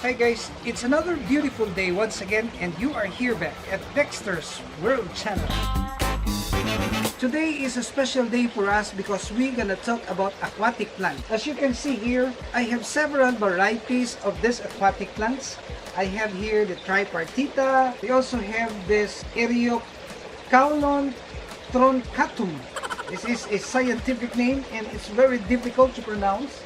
Hi guys, it's another beautiful day once again and you are here back at Dexter's World Channel. Today is a special day for us because we're gonna talk about aquatic plants. As you can see here, I have several varieties of these aquatic plants. I have here the tripartita. We also have this Eriocaulon truncatum. This is a scientific name and it's very difficult to pronounce.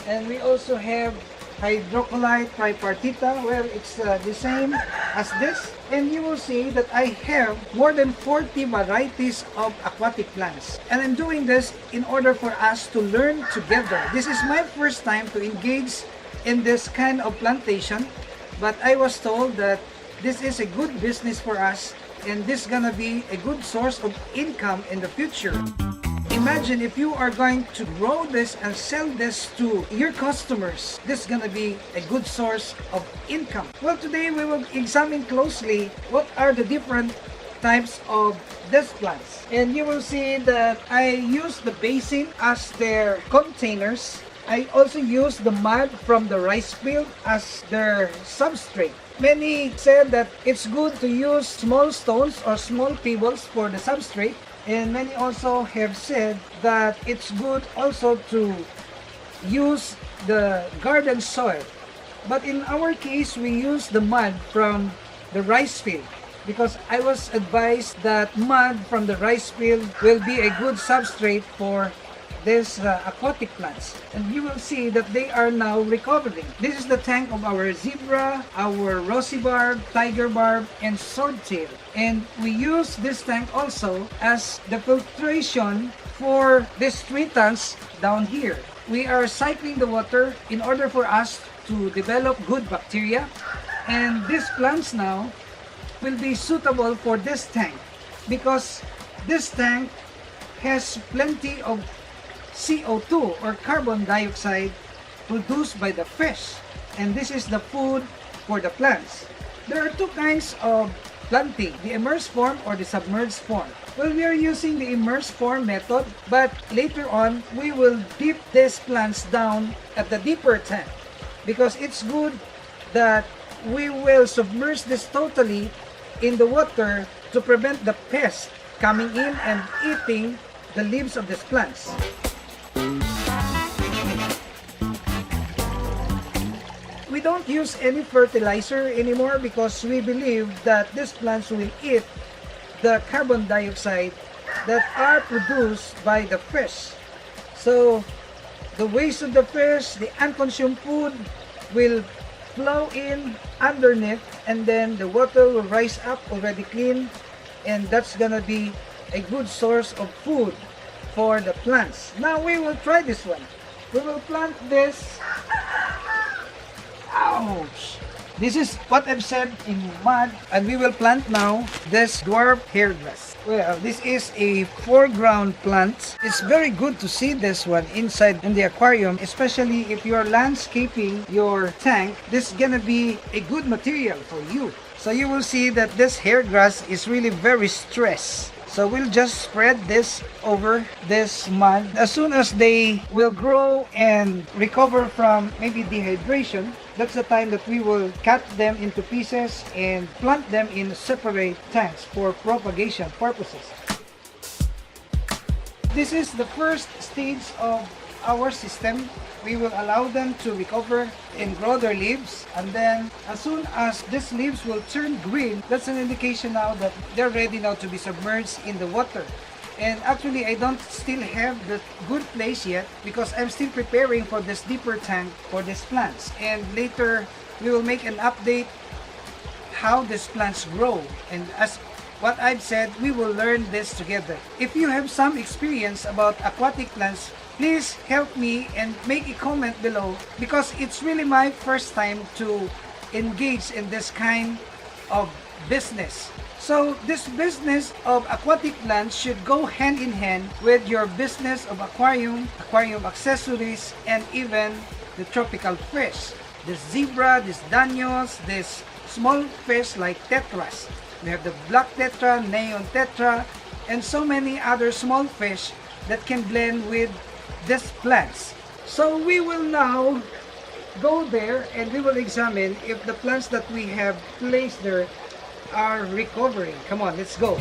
And we also have hydrocolite tripartita, where it's the same as this. And you will see that I have more than 40 varieties of aquatic plants. And I'm doing this in order for us to learn together. This is my first time to engage in this kind of plantation, but I was told that this is a good business for us and this is gonna be a good source of income in the future. Imagine if you are going to grow this and sell this to your customers. This is going to be a good source of income. Well, today we will examine closely what are the different types of these plants. And you will see that I use the basin as their containers. I also use the mud from the rice field as their substrate. Many said that it's good to use small stones or small pebbles for the substrate. And many also have said that it's good also to use the garden soil. But in our case, we use the mud from the rice field because I was advised that mud from the rice field will be a good substrate for these aquatic plants. And you will see that they are now recovering. This is the tank of our zebra, our rosy barb, tiger barb, and swordtail. And we use this tank also as the filtration for these tritons down here. We are cycling the water in order for us to develop good bacteria. And these plants now will be suitable for this tank because this tank has plenty of CO2 or carbon dioxide produced by the fish, and this is the food for the plants. There are two kinds of planting, the immersed form or the submerged form. Well, we are using the immersed form method, but later on we will dip these plants down at the deeper tank because it's good that we will submerge this totally in the water to prevent the pests coming in and eating the leaves of these plants. We don't use any fertilizer anymore because we believe that these plants will eat the carbon dioxide that are produced by the fish. So the waste of the fish, the unconsumed food will flow in underneath and then the water will rise up already clean, and that's gonna be a good source of food for the plants. Now we will try this one. We will plant this. Ouch! This is what I've said in mud, and we will plant now this dwarf hairgrass. Well, this is a foreground plant. It's very good to see this one inside in the aquarium, especially if you are landscaping your tank. This is gonna be a good material for you. So you will see that this hairgrass is really very stressed. So we'll just spread this over this mud. As soon as they will grow and recover from maybe dehydration, that's the time that we will cut them into pieces and plant them in separate tanks for propagation purposes. This is the first stage of our system. We will allow them to recover and grow their leaves, and then as soon as these leaves will turn green, that's an indication now that they're ready now to be submerged in the water. And actually I don't still have the good place yet because I'm still preparing for this deeper tank for these plants, and later we will make an update how these plants grow. And as what I've said, we will learn this together. If you have some experience about aquatic plants, please help me and make a comment below because it's really my first time to engage in this kind of business. So this business of aquatic plants should go hand in hand with your business of aquarium accessories, and even the tropical fish. The zebra, these danios, these small fish like tetras. We have the black tetra, neon tetra, and so many other small fish that can blend with these plants. So we will now go there and we will examine if the plants that we have placed there are recovering. Come on, let's go.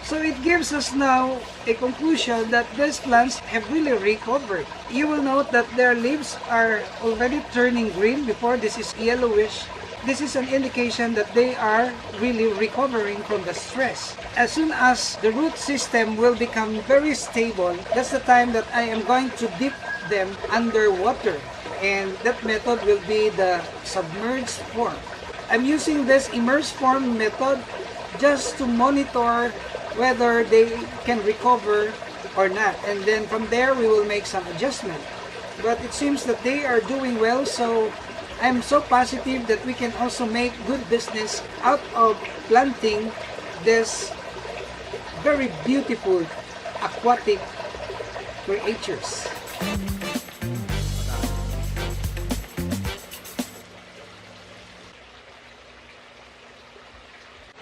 So it gives us now a conclusion that these plants have really recovered. You will note that their leaves are already turning green. Before, this is yellowish. This is an indication that they are really recovering from the stress. As soon as the root system will become very stable, that's the time that I am going to dip them under water. And that method will be the submerged form. I'm using this immersed form method just to monitor whether they can recover or not, and then from there we will make some adjustment. But it seems that they are doing well, so I'm so positive that we can also make good business out of planting this very beautiful aquatic creatures.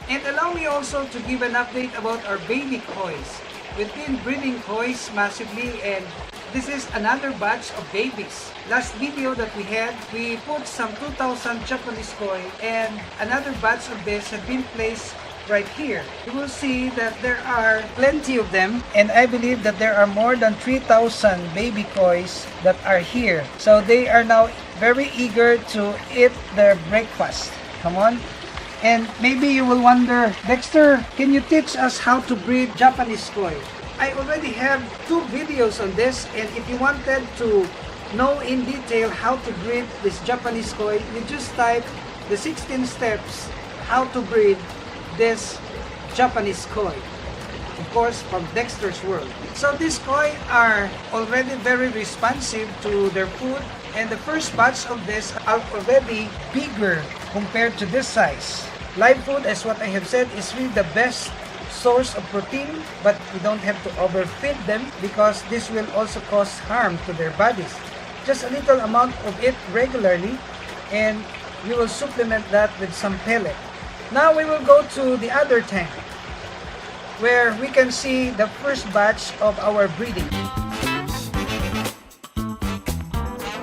And allow me also to give an update about our baby kois. We've been breeding kois massively, and this is another batch of babies. Last video that we had, we put some 2,000 Japanese koi, and another batch of this have been placed right here. You will see that there are plenty of them, and I believe that there are more than 3,000 baby kois that are here. So they are now very eager to eat their breakfast. Come on. And maybe you will wonder, Dexter, can you teach us how to breed Japanese koi? I already have 2 videos on this, and if you wanted to know in detail how to breed this Japanese koi, you just type the 16 steps how to breed this Japanese koi. Of course, from Dexter's World. So these koi are already very responsive to their food, and the first batch of this are already bigger compared to this size. Live food, as what I have said, is really the best source of protein, but we don't have to overfeed them because this will also cause harm to their bodies. Just a little amount of it regularly, and we will supplement that with some pellet. Now we will go to the other tank, where we can see the first batch of our breeding.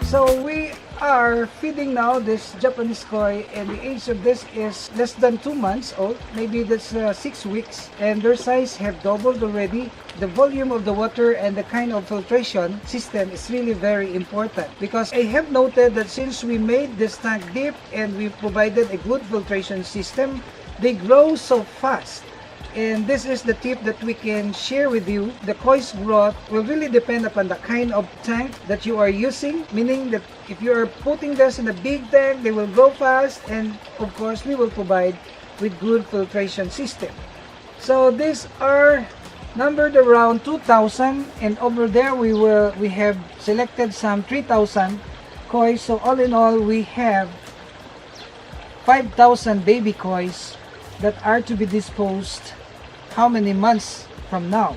So we are feeding now this Japanese koi, and the age of this is less than 2 months old. Maybe that's 6 weeks, and their size have doubled already. The volume of the water and the kind of filtration system is really very important, because I have noted that since we made this tank deep and we provided a good filtration system, they grow so fast. And this is the tip that we can share with you. The koi's growth will really depend upon the kind of tank that you are using, meaning that if you are putting this in a big tank, they will grow fast, and of course we will provide with good filtration system. So these are numbered around 2,000, and over there we have selected some 3,000 koi. So all in all, we have 5,000 baby kois that are to be disposed how many months from now.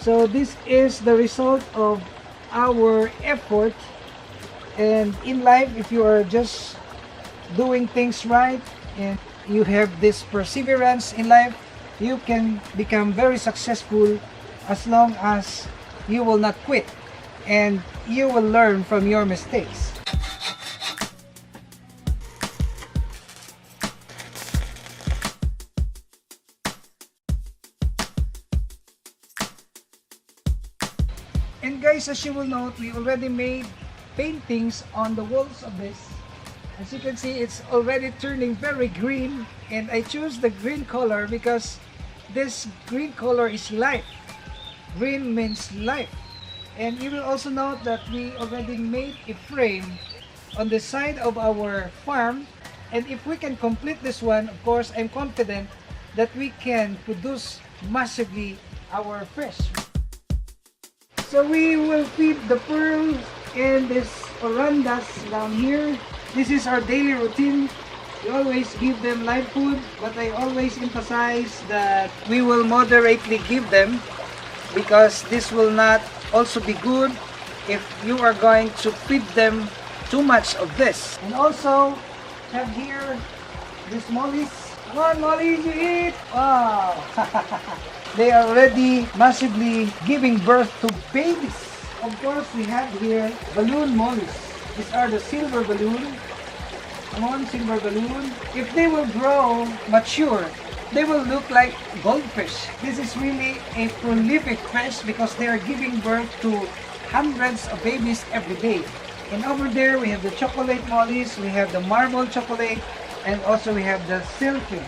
So this is the result of our effort, and in life, if you are just doing things right and you have this perseverance in life, you can become very successful as long as you will not quit and you will learn from your mistakes. And guys, as you will note, we already made paintings on the walls of this. As you can see, it's already turning very green, and I choose the green color because this green color is life. Green means life. And you will also note that we already made a frame on the side of our farm, and if we can complete this one, of course, I'm confident that we can produce massively our fish. So we will feed the pearl and this orandas down here. This is our daily routine. We always give them live food, but I always emphasize that we will moderately give them, because this will not also be good if you are going to feed them too much of this. And also, have here these mollies. Come on, mollies, you eat! Wow! They are already massively giving birth to babies. Of course, we have here balloon mollies. These are the silver balloon. Come on, silver balloon. If they will grow mature, they will look like goldfish. This is really a prolific fish because they are giving birth to hundreds of babies every day. And over there, we have the chocolate mollies, we have the marble chocolate, and also we have the silkies.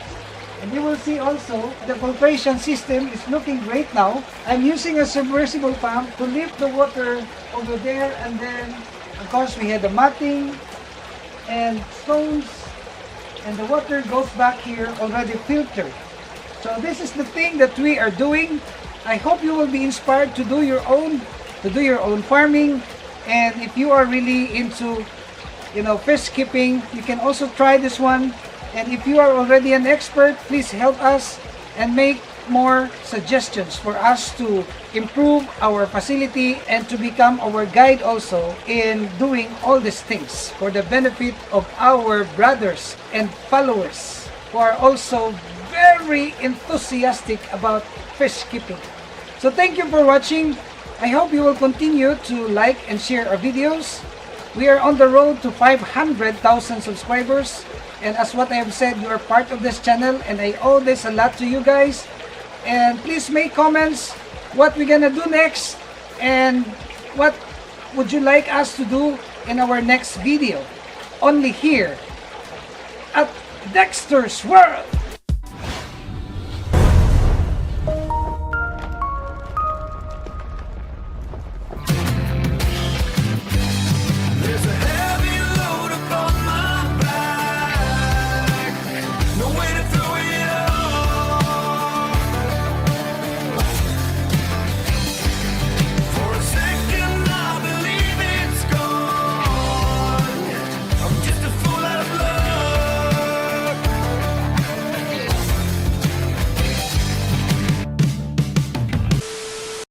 And you will see also the filtration system is looking great now. I'm using a submersible pump to lift the water over there, and then of course we have the matting and stones, and the water goes back here already filtered. So this is the thing that we are doing. I hope you will be inspired to do your own farming. And if you are really into, fish keeping, you can also try this one. And if you are already an expert, please help us and make more suggestions for us to improve our facility and to become our guide also in doing all these things for the benefit of our brothers and followers who are also very enthusiastic about fish keeping. So thank you for watching. I hope you will continue to like and share our videos. We are on the road to 500,000 subscribers. And as what I have said, you are part of this channel and I owe this a lot to you guys. And please make comments what we're gonna do next and what would you like us to do in our next video. Only here at Dexter's World.